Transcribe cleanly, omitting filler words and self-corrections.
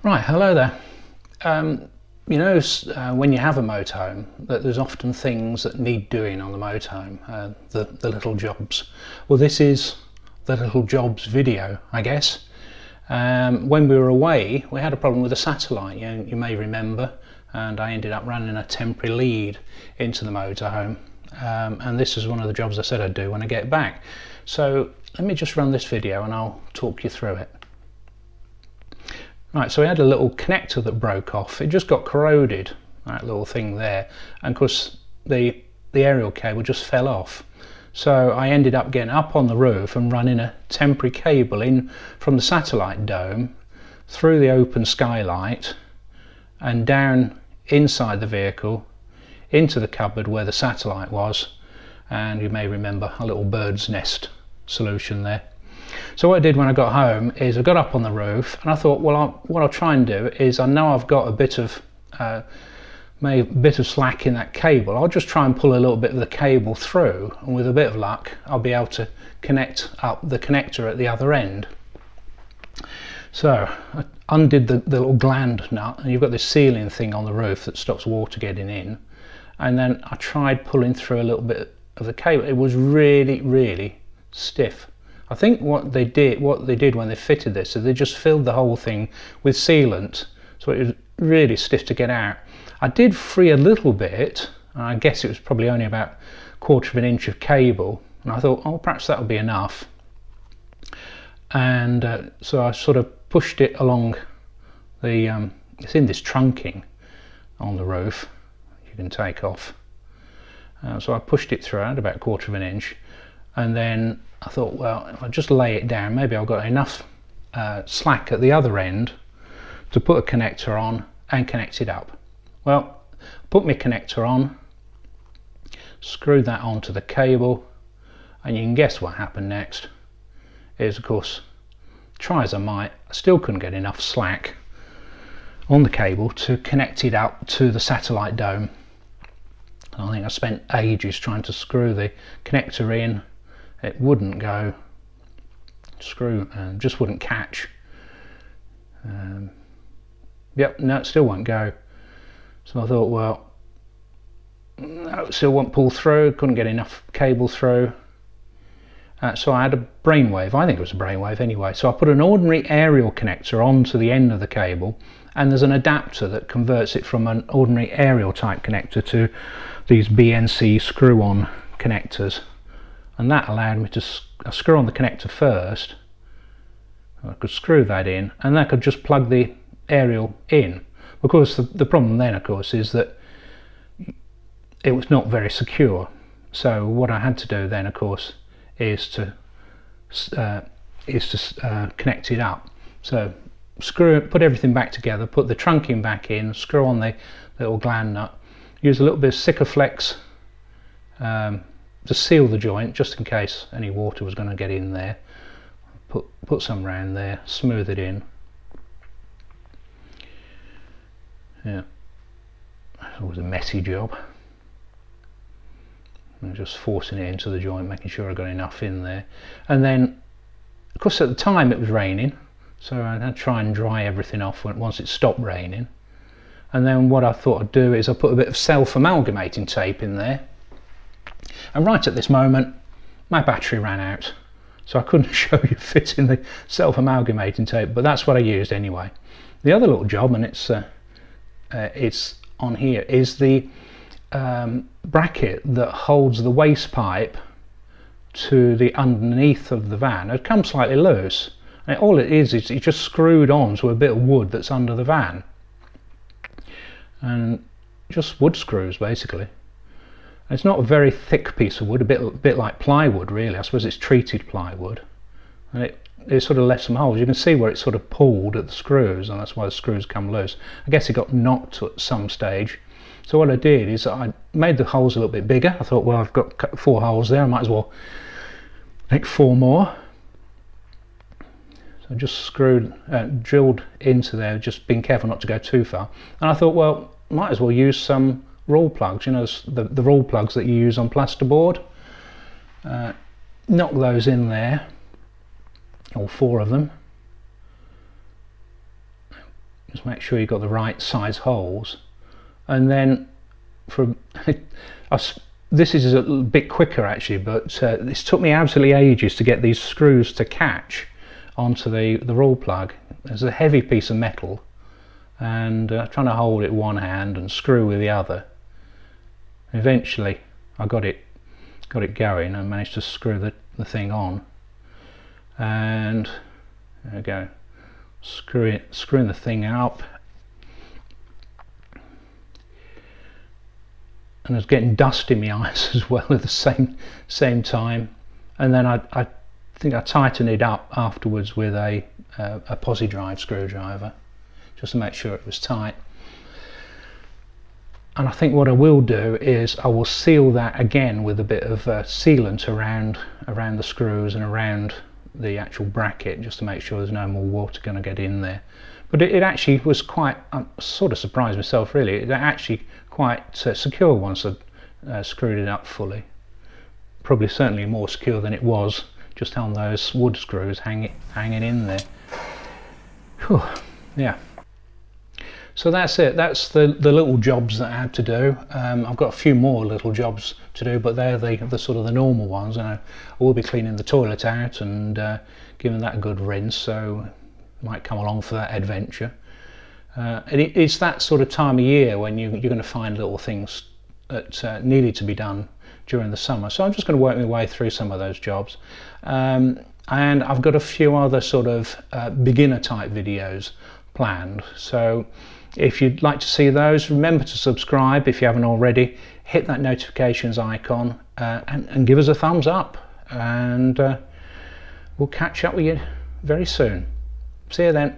Right, hello there. You know, when you have a motorhome, that there's often things that need doing on the motorhome, the little jobs. Well, this is the little jobs video, I guess. When we were away, we had a problem with the satellite, you may remember, and I ended up running a temporary lead into the motorhome. And this is one of the jobs I said I'd do when I get back. So let me just run this video and I'll talk you through it. Right, so we had a little connector that broke off. It just got corroded, that little thing there, and of course the aerial cable just fell off. So I ended up getting up on the roof and running a temporary cable in from the satellite dome through the open skylight and down inside the vehicle into the cupboard where the satellite was, and you may remember a little bird's nest solution there. So what I did when I got home is I got up on the roof and I thought, well, what I'll try and do is, I know I've got a bit of slack in that cable. I'll just try and pull a little bit of the cable through, and with a bit of luck I'll be able to connect up the connector at the other end. So I undid the little gland nut, and you've got this sealing thing on the roof that stops water getting in, and then I tried pulling through a little bit of the cable. It was really stiff. I think what they did when they fitted this is they just filled the whole thing with sealant, so it was really stiff to get out. I did free a little bit, and I guess it was probably only about 1/4 of an inch of cable, and I thought, oh, perhaps that would be enough. And so I sort of pushed it along the it's in this trunking on the roof you can take off, so I pushed it through at about 1/4 of an inch, and then I thought, well, if I just lay it down, maybe I've got enough slack at the other end to put a connector on and connect it up. Well, put my connector on, screwed that onto the cable, and you can guess what happened next. Is, of course, try as I might, I still couldn't get enough slack on the cable to connect it up to the satellite dome. I think I spent ages trying to screw the connector in. It wouldn't go, screw just wouldn't catch. Yep, no, it still won't go. So I thought, well, no, it still won't pull through, couldn't get enough cable through. So I had a brainwave, I think it was a brainwave anyway. So I put an ordinary aerial connector onto the end of the cable, and there's an adapter that converts it from an ordinary aerial type connector to these BNC screw-on connectors. And that allowed me to screw on the connector first. I could screw that in, and then I could just plug the aerial in. Of course, the problem then, of course, is that it was not very secure. So what I had to do then, of course, is to connect it up. So put everything back together, put the trunking back in, screw on the little gland nut, use a little bit of Sikaflex to seal the joint, just in case any water was going to get in there. Put some round there, smooth it in. Yeah, it was a messy job. I'm just forcing it into the joint, making sure I got enough in there. And then, of course, at the time it was raining, so I had to try and dry everything off once it stopped raining. And then what I thought I'd do is I put a bit of self-amalgamating tape in there. And right at this moment, my battery ran out, so I couldn't show you fitting the self-amalgamating tape, but that's what I used anyway. The other little job, and it's on here, is the bracket that holds the waste pipe to the underneath of the van. It comes slightly loose, and all it is it's just screwed on to a bit of wood that's under the van, and just wood screws basically. It's not a very thick piece of wood, a bit like plywood really. I suppose it's treated plywood, and it sort of left some holes. You can see where it sort of pulled at the screws, and that's why the screws come loose. I guess it got knocked at some stage. So what I did is I made the holes a little bit bigger. I thought, well, I've got 4 holes there, I might as well make 4 more. So I just drilled into there, just being careful not to go too far. And I thought, well, might as well use some roll plugs, you know, the roll plugs that you use on plasterboard. Knock those in there, all 4 of them. just make sure you've got the right size holes, and then this is a little bit quicker actually, but this took me absolutely ages to get these screws to catch onto the roll plug. There's a heavy piece of metal, and trying to hold it one hand and screw with the other. Eventually I got it going and managed to screw the thing on, and there we go, screwing the thing up, and I was getting dust in my eyes as well at the same time. And then I think I tightened it up afterwards with a posi drive screwdriver just to make sure it was tight. And I think what I will do is I will seal that again with a bit of sealant around the screws and around the actual bracket, just to make sure there's no more water going to get in there. But it actually was quite, I sort of surprised myself really, it's actually quite secure once I screwed it up fully. Probably certainly more secure than it was just on those wood screws hanging in there. Whew, yeah. So that's it, that's the little jobs that I had to do. I've got a few more little jobs to do, but they're the sort of the normal ones. And I will be cleaning the toilet out and giving that a good rinse, so might come along for that adventure. It's that sort of time of year when you're going to find little things that needed to be done during the summer. So I'm just going to work my way through some of those jobs. And I've got a few other sort of beginner type videos planned. So if you'd like to see those, remember to subscribe if you haven't already. Hit that notifications icon and give us a thumbs up. And we'll catch up with you very soon. See you then.